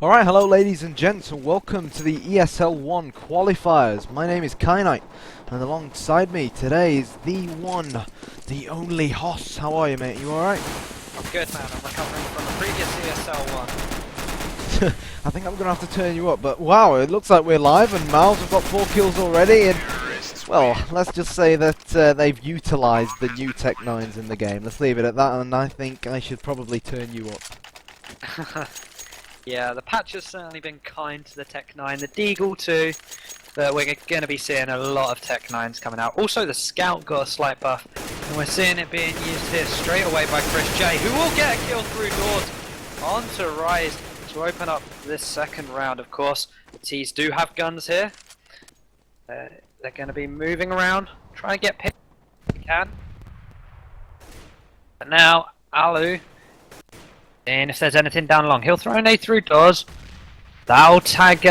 Alright, hello ladies and gents, and welcome to the ESL ONE Qualifiers. My name is Knight, and alongside me today is the one, the only Hoss. How are you, mate? You alright? I'm good, man. I'm recovering from the previous ESL one. I think I'm going to have to turn you up, but wow, it looks like we're live, and Miles have got 4 kills already, and well, let's just say that they've utilised the new Tech 9s in the game. Let's leave it at that, and I think I should probably turn you up. Yeah, the patch has certainly been kind to the Tech 9, the Deagle too, but we're going to be seeing a lot of Tech 9s coming out. Also, the Scout got a slight buff, and we're seeing it being used here straight away by Chris J, who will get a kill through doors onto Rise to open up this second round. Of course, the T's do have guns here. They're going to be moving around, trying to get picked if they can. But now, Alu, and if there's anything down long, he'll throw an A through doors. That'll tag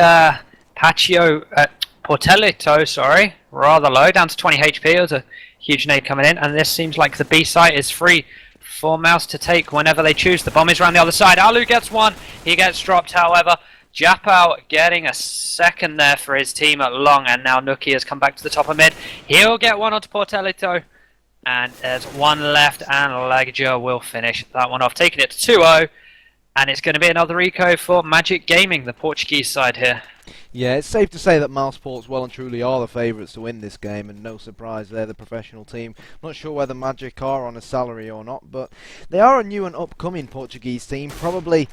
Portelito, sorry, rather low, down to 20 HP. It was a huge nade coming in, and this seems like the B site is free for Mouse to take whenever they choose. The bomb is around the other side. Alu gets one, he gets dropped, however. Japao getting a second there for his team at long, and now Nookie has come back to the top of mid. He'll get one onto Portelito. And there's one left, and Legja will finish that one off, taking it to 2-0. And it's going to be another eco for madjicK Gaming, the Portuguese side here. Yeah, it's safe to say that mousesports well and truly are the favourites to win this game, and no surprise, they're the professional team. I'm not sure whether madjicK are on a salary or not, but they are a new and upcoming Portuguese team, probably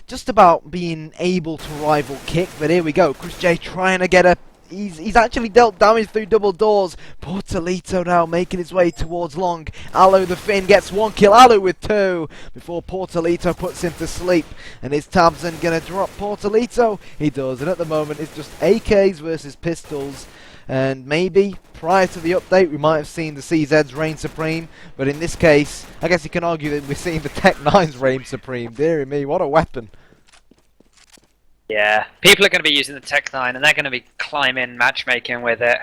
just about being able to rival Kick. But here we go, Chris J trying to get a... He's actually dealt damage through double doors. Portelito now making his way towards long. Alu the Finn gets 1 kill. Alu with 2 before Portelito puts him to sleep. And is Tabson going to drop Portelito? He does. And at the moment it's just AKs versus pistols. And maybe prior to the update we might have seen the CZs reign supreme. But in this case, I guess you can argue that we're seeing the Tech 9s reign supreme. Dear me, what a weapon. Yeah, people are going to be using the Tech 9 and they're going to be climbing matchmaking with it,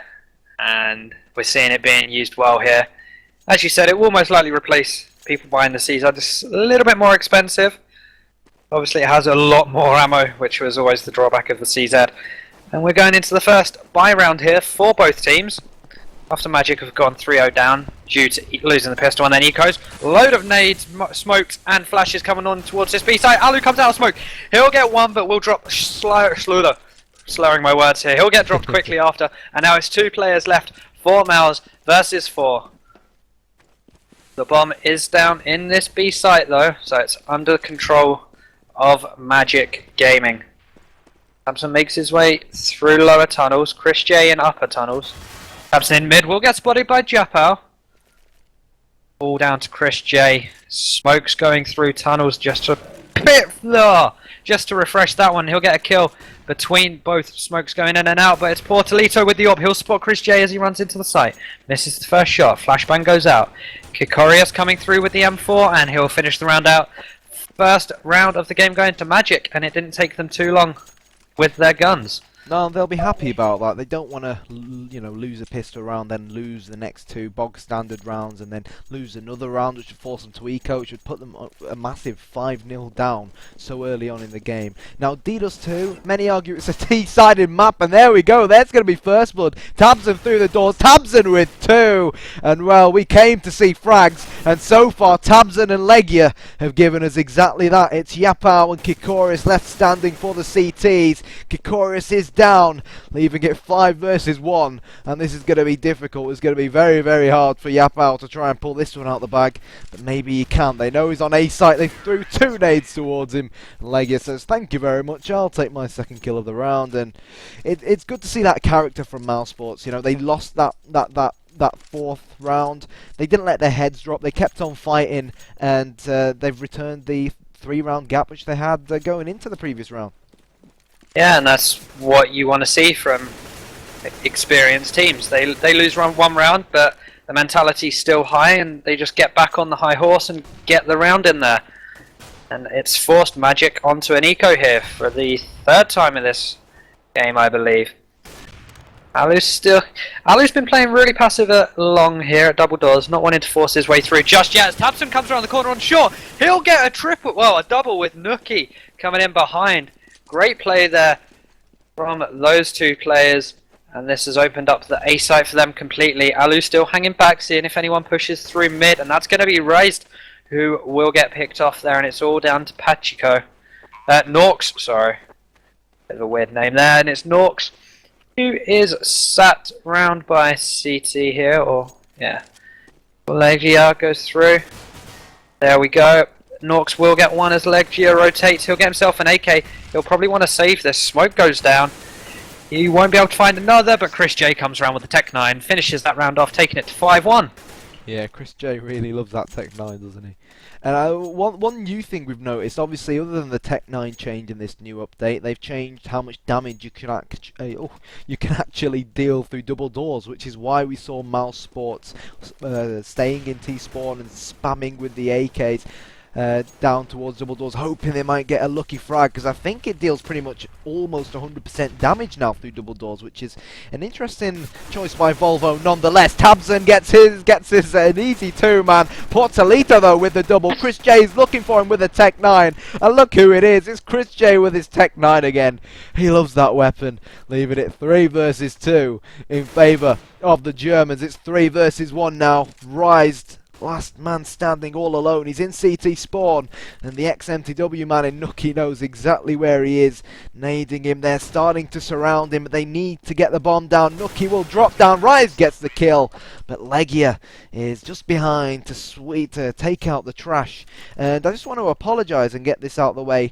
and we're seeing it being used well here. As you said, it will most likely replace people buying the CZ. It's a little bit more expensive. Obviously it has a lot more ammo, which was always the drawback of the CZ. And we're going into the first buy round here for both teams. After madjicK have gone 3-0 down due to losing the pistol, and then ecos. Load of nades, smokes and flashes coming on towards this B site. Alu comes out of smoke. He'll get one, but will drop slurring my words here. He'll get dropped quickly after, and now it's 2 players left. 4 Mouse versus 4. The bomb is down in this B site though, so it's under control of madjicK Gaming. Samson makes his way through lower tunnels. Chris J in upper tunnels. Tabson in mid will get spotted by Japao. All down to Chris J. Smoke's going through tunnels just to refresh that one. He'll get a kill between both smokes going in and out, but it's Portelito with the AWP. He'll spot Chris J as he runs into the site. Misses the first shot. Flashbang goes out. Kikorius coming through with the M4, and he'll finish the round out. First round of the game going to madjicK, and it didn't take them too long with their guns. No, they'll be happy about that. They don't want to, lose a pistol round, then lose the next 2 bog standard rounds, and then lose another round, which would force them to eco, which would put them a massive 5-0 down so early on in the game. Now, DDoS 2, many argue it's a T-sided map, and there we go. There's going to be first blood. Tabson through the doors. Tabson with 2, and well, we came to see frags, and so far Tabson and Legja have given us exactly that. It's Japao and Kikorius left standing for the CTs. Kikorius is down, leaving it 5 versus 1, and this is going to be difficult. It's going to be very, very hard for Japao to try and pull this one out the bag, but maybe he can. They know he's on A site. They threw 2 nades towards him. Legja says, thank you very much, I'll take my second kill of the round. And it's good to see that character from mousesports. They lost that 4th round. They didn't let their heads drop. They kept on fighting, and they've returned the 3-round gap which they had going into the previous round. Yeah, and that's what you want to see from experienced teams. They lose one round, but the mentality's still high, and they just get back on the high horse and get the round in there. And it's forced madjicK onto an eco here for the 3rd time in this game, I believe. Alu's been playing really passive at long here at double doors, not wanting to force his way through just yet. As Tabson comes around the corner on short, he'll get a triple, well, a double with nookie coming in behind. Great play there from those two players, and this has opened up the A site for them completely. Alu still hanging back, seeing if anyone pushes through mid, and that's going to be Raised, who will get picked off there, and it's all down to madjicK. Norks, sorry. Bit of a weird name there, and it's Norks, who is sat round by CT here, or, yeah. Legia goes through. There we go. Norks will get one as Legia rotates. He'll get himself an AK. He'll probably want to save this. Smoke goes down. He won't be able to find another, but chrisjay comes around with the Tech 9, finishes that round off, taking it to 5-1. Yeah, chrisjay really loves that Tech 9, doesn't he? And one new thing we've noticed, obviously, other than the Tech 9 change in this new update, they've changed how much damage you can actually deal through double doors, which is why we saw mousesports staying in T-spawn and spamming with the AKs. Down towards double doors, hoping they might get a lucky frag, because I think it deals pretty much almost 100% damage now through double doors, which is an interesting choice by Volvo nonetheless. Tabson gets his an easy 2-man. Portalito though with the double. chrisjay's looking for him with a Tech 9, and look who it is. It's chrisjay with his Tech 9 again. He loves that weapon, leaving it 3 versus 2 in favour of the Germans. It's 3 versus 1 now. Raised, last man standing all alone. He's in CT spawn, and the ex-MTW man in nookie knows exactly where he is, nading him. They're starting to surround him, but they need to get the bomb down. Nookie will drop down. Rise gets the kill, but Legia is just behind to take out the trash. And I just want to apologise and get this out of the way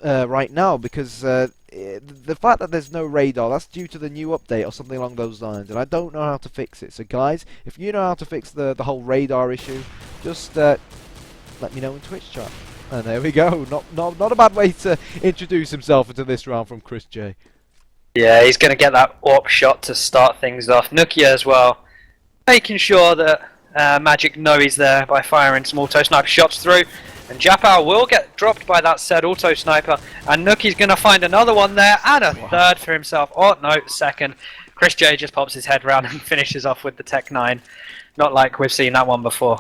right now, because the fact that there's no radar, that's due to the new update or something along those lines, and I don't know how to fix it. So guys, if you know how to fix the whole radar issue, just let me know in Twitch chat. And there we go. Not a bad way to introduce himself into this round from chrisjay. Yeah, he's going to get that AWP shot to start things off. Nookie as well, making sure that madjicK know he's there by firing some auto sniper shots through. And Japao will get dropped by that said auto sniper, and Nookie's going to find another one there, and a third for himself. Oh no, second. chrisjay just pops his head round and finishes off with the Tech 9. Not like we've seen that one before.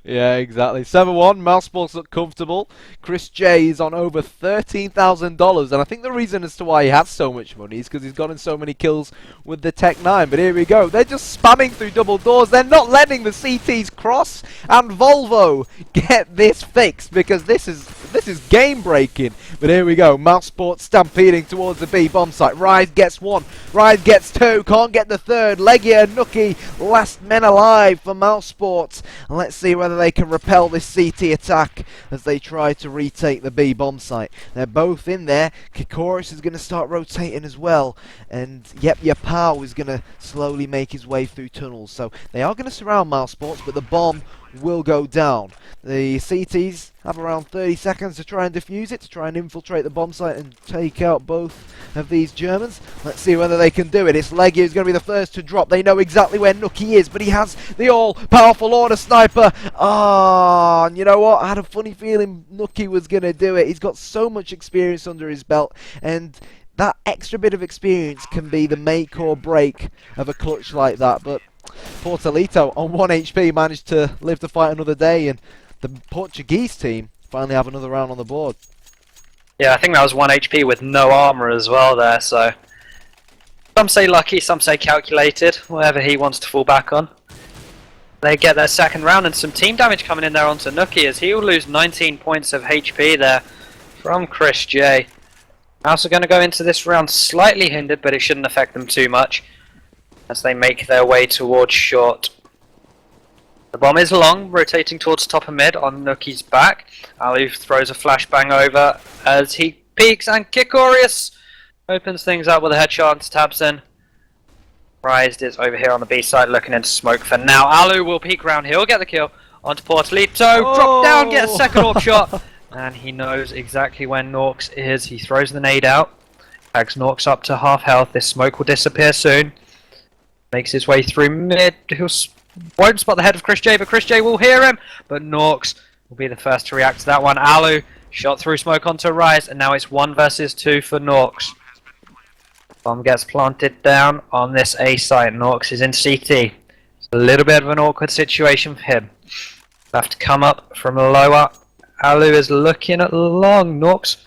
Yeah, exactly. 7-1, mousesports look comfortable. chrisjay is on over $13,000, and I think the reason as to why he has so much money is because he's gotten so many kills with the Tech 9. But here we go. They're just spamming through double doors. They're not letting the CTs cross, and Volvo get this fixed, because this is game breaking. But here we go. mousesports stampeding towards the B bomb site. Rise gets 1. Rise gets 2. Can't get the 3rd. Legia and nookie, last men alive for mousesports. And let's see whether they can repel this CT attack as they try to retake the B bomb site. They're both in there. Kikoris is going to start rotating as well, and yep, Yapao is going to slowly make his way through tunnels. So they are going to surround mousesports, but the bomb will go down. The CTs have around 30 seconds to try and defuse it, to try and infiltrate the bomb site and take out both of these Germans. Let's see whether they can do it. It's Legia who's going to be the first to drop. They know exactly where nookie is, but he has the all-powerful auto sniper. Ah, and you know what? I had a funny feeling nookie was going to do it. He's got so much experience under his belt, and that extra bit of experience can be the make or break of a clutch like that. But Portalito on 1 HP managed to live to fight another day, and the Portuguese team finally have another round on the board. Yeah, I think that was 1 HP with no armor as well there, so some say lucky, some say calculated, whatever he wants to fall back on. They get their second round, and some team damage coming in there onto nookie, as he will lose 19 points of HP there from chrisjay. Also going to go into this round slightly hindered, but it shouldn't affect them too much as they make their way towards short. The bomb is long, rotating towards top of mid on nookie's back. Alu throws a flashbang over as he peeks, and Kikorius opens things up with a headshot to Tabson. Rise is over here on the B side looking into smoke for now. Alu will peek round, he'll get the kill onto Portalito. Drop down, get a second AWP shot. And he knows exactly where Norks is. He throws the nade out, tags Norks up to half health. This smoke will disappear soon. Makes his way through mid. He won't spot the head of chrisjay, but chrisjay will hear him. But Norks will be the first to react to that one. Alu shot through smoke onto Rise, and now it's 1 versus 2 for Norks. Bomb gets planted down on this A site. Norks is in CT. It's a little bit of an awkward situation for him. He'll have to come up from lower. Alu is looking at long. Norks,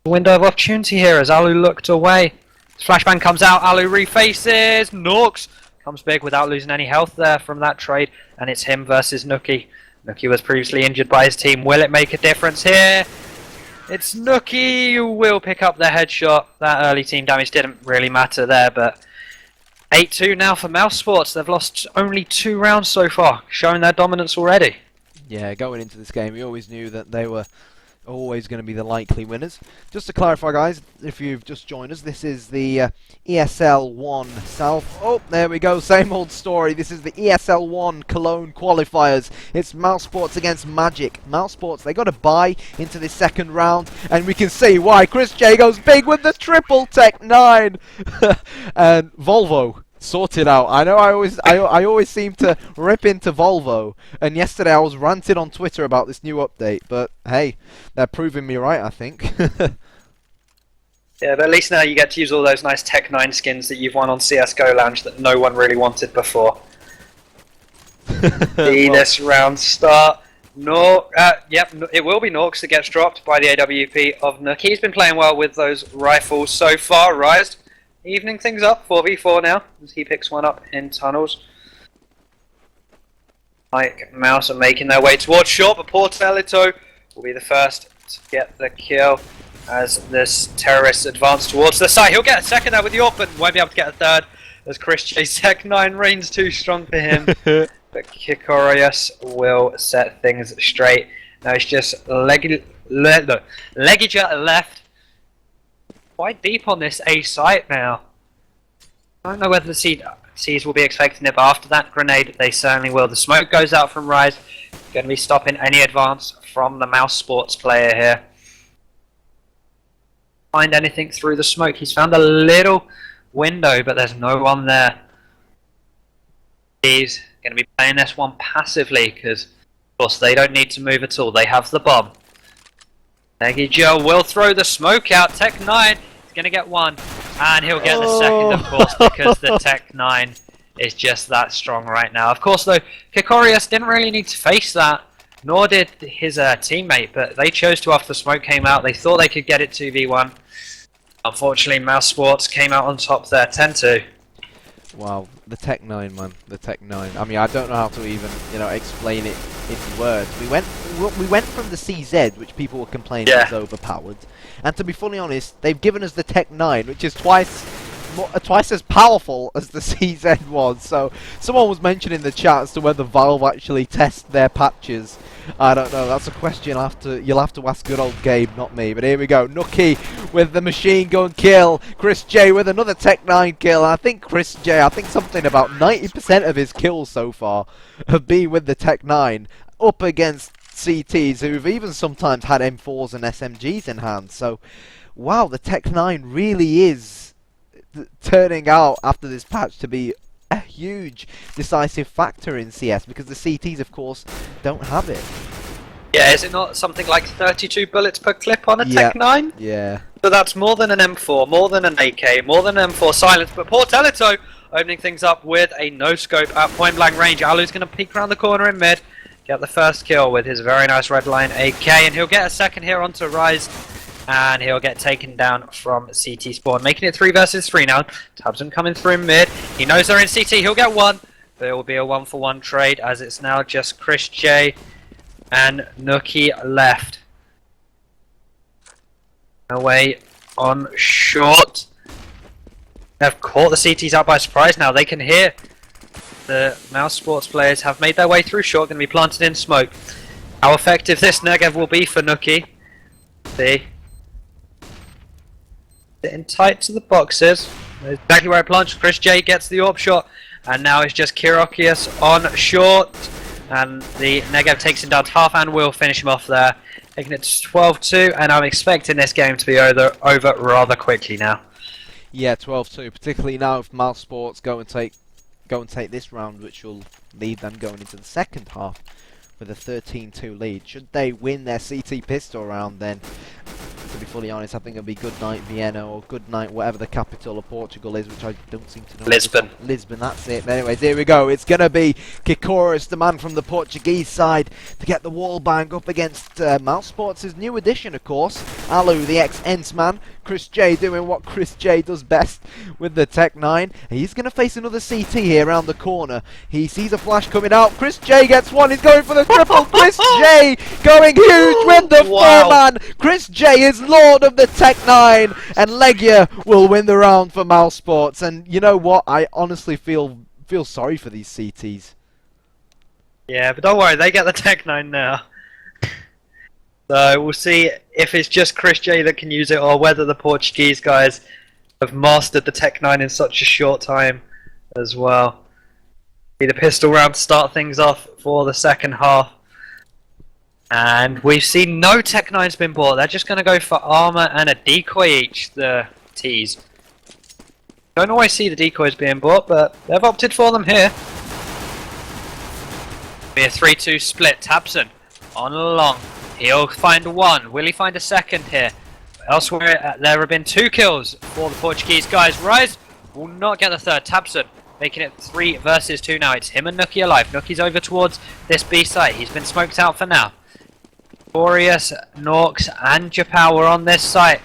window of opportunity here as Alu looked away. Flashbang comes out. Alu refaces. Norks comes big without losing any health there from that trade. And it's him versus Nookie. Nookie was previously injured by his team. Will it make a difference here? It's Nookie who will pick up the headshot. That early team damage didn't really matter there, but 8-2 now for mousesports. They've lost only 2 rounds so far, showing their dominance already. Yeah, going into this game, we always knew that they were always going to be the likely winners. Just to clarify, guys, if you've just joined us, this is the ESL ONE South. Oh, there we go, same old story. This is the ESL ONE Cologne Qualifiers. It's mousesports against madjicK. mousesports, they got a bye into this second round, and we can see why. chrisjay goes big with the triple Tech 9. And Volvo sorted out. I know I always seem to rip into Volvo, and yesterday I was ranting on Twitter about this new update, but hey, they're proving me right, I think. Yeah, but at least now you get to use all those nice Tech 9 skins that you've won on CSGO Lounge that no one really wanted before. See this round start. Yep, it will be Norks that gets dropped by the AWP of Nook. He's been playing well with those rifles so far. Rise evening things up, 4v4 now, as he picks one up in tunnels. Mike, Mouse are making their way towards short, but Portelito will be the first to get the kill as this terrorist advances towards the site. He'll get a second there with the AWP, but won't be able to get a third, as chrisjay's Tech 9 reigns too strong for him. But Kikorius will set things straight. Now it's just Legiger left. Quite deep on this A site now. I don't know whether the C's will be expecting it, but after that grenade, they certainly will. The smoke goes out from Rise. Going to be stopping any advance from the mousesports player here. Find anything through the smoke. He's found a little window, but there's no one there. He's going to be playing this one passively because, of course, they don't need to move at all. They have the bomb. Legiger will throw the smoke out. Tech 9 is going to get one, and he'll get the second, of course, because the Tech 9 is just that strong right now. Of course, though, Kikorius didn't really need to face that, nor did his teammate, but they chose to after the smoke came out. They thought they could get it 2v1. Unfortunately, mousesports came out on top there, 10-2. Wow, the Tech 9, man, the Tech 9. I mean, I don't know how to even, explain it in words. We went from the CZ, which people were complaining was overpowered, and to be fully honest, they've given us the Tech 9, which is twice as powerful as the CZ was. So someone was mentioning in the chat as to whether Valve actually test their patches. I don't know. That's a question you'll have to ask good old Gabe, not me. But here we go. Nookie with the machine gun kill. chrisjay with another Tech 9 kill. And I think chrisjay, something about 90% of his kills so far have been with the Tech 9 up against CTs who've even sometimes had M4s and SMGs in hand. So, wow, the Tech 9 really is turning out after this patch to be a huge decisive factor in CS, because the CTs, of course, don't have it. Yeah, is it not something like 32 bullets per clip on a Tech 9? Yeah. So that's more than an M4, more than an AK, more than an M4 silence. But Portelito opening things up with a no-scope at point-blank range. Alu's going to peek around the corner in mid, get the first kill with his very nice red line AK, and he'll get a second here onto Rise. And he'll get taken down from CT spawn, making it 3 versus 3 now. Tabson coming through in mid. He knows they're in CT. He'll get one. But it will be a 1-for-1 trade, as it's now just chrisjay and Nookie left. Away on short. They've caught the CTs out by surprise now. They can hear the mousesports players have made their way through short. Going to be planted in smoke. How effective this Negev will be for Nookie. See. Sitting tight to the boxes. Exactly where it plunged. chrisjay gets the AWP shot, and now it's just Kikorius on short, and the Negev takes him down to half and will finish him off there, taking it to 12-2. And I'm expecting this game to be over rather quickly now. Yeah, 12-2, particularly now if mousesports go and take this round, which will lead them going into the second half with a 13-2 lead. Should they win their CT pistol round, then to be fully honest. I think it'll be good night Vienna or good night whatever the capital of Portugal is, which I don't seem to know. Lisbon. Lisbon, that's it. But anyways, here we go. It's going to be Kikoris, the man from the Portuguese side, to get the wall bang up against mousesports' new addition, of course. Alu, the ex-Ents man. Chris J doing what Chris J does best with the Tech 9. He's going to face another CT here around the corner. He sees a flash coming out. Chris J gets one. He's going for the triple. Chris J going huge with the four-man. Chris J is lord of the Tech 9. And Legia will win the round for mousesports. And you know what? I honestly feel sorry for these CTs. Yeah, but don't worry. They get the Tech 9 now. So we'll see if it's just Chris J that can use it or whether the Portuguese guys have mastered the Tech 9 in such a short time as well. The pistol round to start things off for the second half. And we've seen no Tech 9's been bought. They're just going to go for armor and a decoy each, the T's. Don't always see the decoys being bought, but they've opted for them here. Be a 3-2 split. Tabson on long. He'll find one. Will he find a second here? Elsewhere, there have been 2 kills for the Portuguese guys. Rise will not get the third. Tabson making it 3 versus 2 now. It's him and Nuki alive. Nuki's over towards this B site. He's been smoked out for now. Boreas, Norks, and Japal were on this site.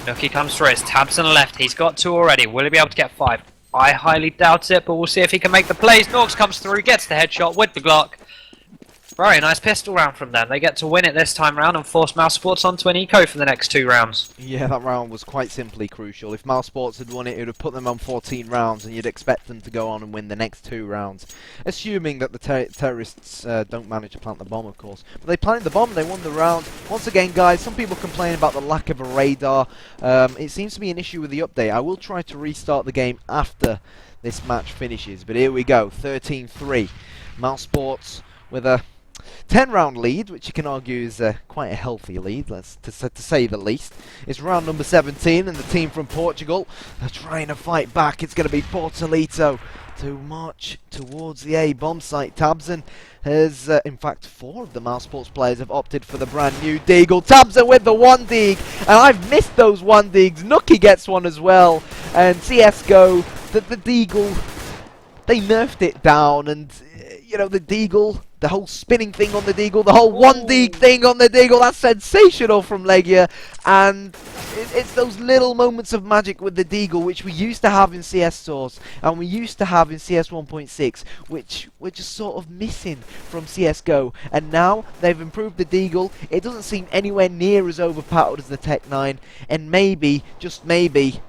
Nuki comes through. It's Tabson left. He's got 2 already. Will he be able to get 5? I highly doubt it, but we'll see if he can make the plays. Norks comes through, gets the headshot with the Glock. Very nice pistol round from them. They get to win it this time round and force mousesports onto an eco for the next 2 rounds. Yeah, that round was quite simply crucial. If mousesports had won it, it would have put them on 14 rounds, and you'd expect them to go on and win the next 2 rounds. Assuming that the terrorists don't manage to plant the bomb, of course. But they planted the bomb, they won the round. Once again, guys, some people complain about the lack of a radar. It seems to be an issue with the update. I will try to restart the game after this match finishes. But here we go, 13-3. Mousesports with a 10-round lead, which you can argue is quite a healthy lead, to say the least. It's round number 17, and the team from Portugal are trying to fight back. It's going to be Portalito to march towards the A bomb site. Tabson has, in fact, 4 of the mousesports players have opted for the brand new Deagle. Tabson with the 1 Deag, and I've missed those 1 Deags. Nuki gets one as well, and CSGO, the Deagle, they nerfed it down, and you know, the Deagle, the whole spinning thing on the Deagle, the whole 1 Deag thing on the Deagle, that's sensational from Legia. And it's those little moments of magic with the Deagle which we used to have in CS Source and we used to have in CS 1.6, which we're just sort of missing from CSGO. And now they've improved the Deagle. It doesn't seem anywhere near as overpowered as the Tech 9, and maybe, just maybe,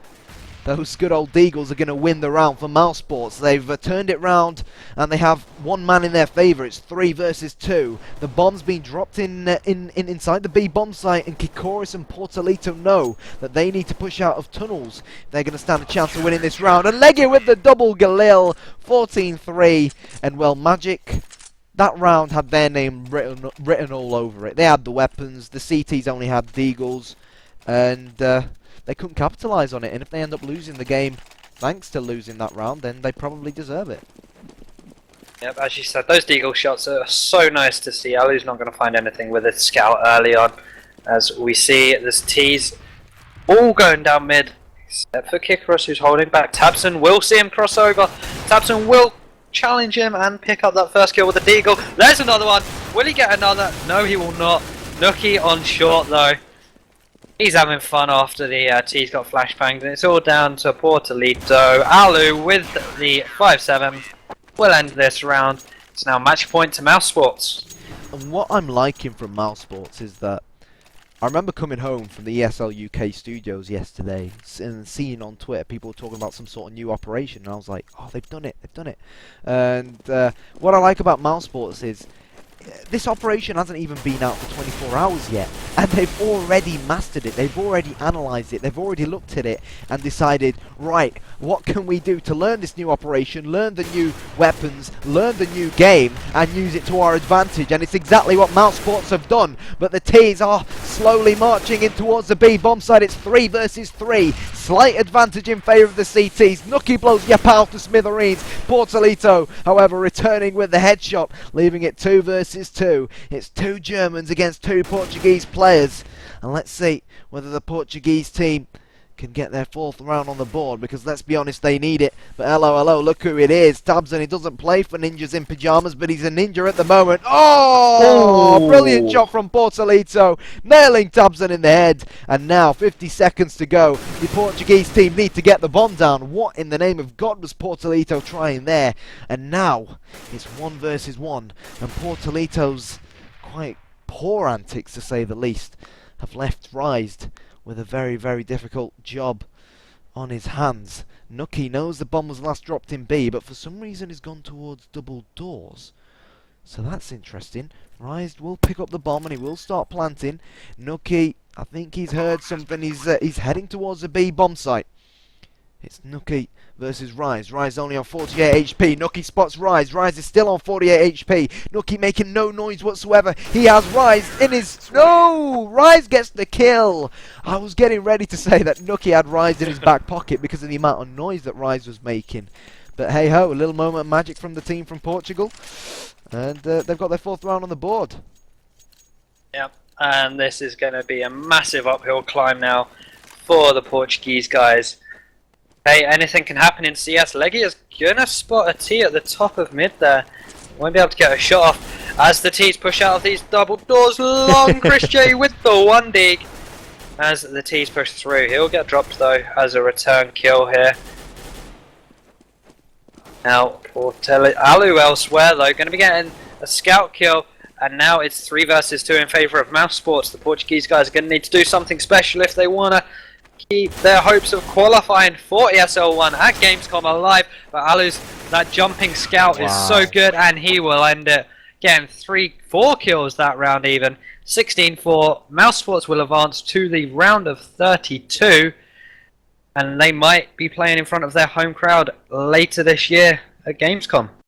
those good old Deagles are going to win the round for mousesports. They've turned it round, and they have 1 man in their favour. It's 3 versus 2. The bomb's been dropped inside the B bomb site, and Kikoris and Portalito know that they need to push out of tunnels. They're going to stand a chance of winning this round. And Legia with the double Galil, 14-3. And well, madjicK, that round had their name written all over it. They had the weapons. The CTs only had Deagles, and they couldn't capitalise on it, and if they end up losing the game thanks to losing that round, then they probably deserve it. Yep, as you said, those Deagle shots are so nice to see. Alu's not going to find anything with a scout early on, as we see there's T's all going down mid, except for Kikoris, who's holding back. Tabson will see him cross over. Tabson will challenge him and pick up that first kill with the Deagle. There's another one. Will he get another? No, he will not. Nuki on short though. He's having fun after the T's got flashbanged, and it's all down to Portalito. Alu with the 5-7 will end this round. It's now match point to mousesports. And what I'm liking from mousesports is that I remember coming home from the ESL UK studios yesterday and seeing on Twitter people talking about some sort of new operation, and I was like, oh, they've done it, they've done it. And what I like about mousesports is this operation hasn't even been out for 24 hours yet, and they've already mastered it, they've already analysed it, they've already looked at it and decided, right, what can we do to learn this new operation, learn the new weapons, learn the new game, and use it to our advantage. And it's exactly what mousesports have done. But the T's are slowly marching in towards the B bomb side. It's 3 versus 3, slight advantage in favour of the CTs. Nuki blows Yapal to smithereens. Portalito, however, returning with the headshot, leaving it 2 versus 2. It's 2 Germans against 2 Portuguese players, And let's see whether the Portuguese team can get their 4th round on the board, because let's be honest, they need it. But hello, look who it is. Tabson, he doesn't play for Ninjas in Pyjamas, but he's a ninja at the moment. Oh, brilliant shot from Portolito, nailing Tabson in the head. And now 50 seconds to go. The Portuguese team need to get the bomb down. What in the name of God was Portolito trying there? And now it's 1 versus 1, and Portolito's quite poor antics, to say the least, have left Rise with a very, very difficult job on his hands. Nucky knows the bomb was last dropped in B, but for some reason he's gone towards double doors. So that's interesting. Rise will pick up the bomb and he will start planting. Nucky, I think he's heard something. He's heading towards the B bomb site. It's Nucky versus Rise. Rise only on 48 HP. Nucky spots Rise. Rise is still on 48 HP. Nucky making no noise whatsoever. He has Rise in his... No! Rise gets the kill! I was getting ready to say that Nucky had Rise in his back pocket because of the amount of noise that Rise was making. But hey ho, a little moment of magic from the team from Portugal. And they've got their 4th round on the board. Yep, and this is going to be a massive uphill climb now for the Portuguese guys. Hey, anything can happen in CS. Leggy is gonna spot a T at the top of mid there. Won't be able to get a shot off as the T's push out of these double doors. Long Chris J with the 1 dig. As the T's push through, he'll get dropped though as a return kill here. Now, Alu elsewhere though, going to be getting a scout kill. And now it's 3 versus 2 in favour of mousesports. The Portuguese guys are going to need to do something special if they want to keep their hopes of qualifying for ESL One at Gamescom alive. But Alu's that jumping scout is so good, and he will end it getting 4 kills that round even. 16-4. Mousesports will advance to the round of 32, and they might be playing in front of their home crowd later this year at Gamescom.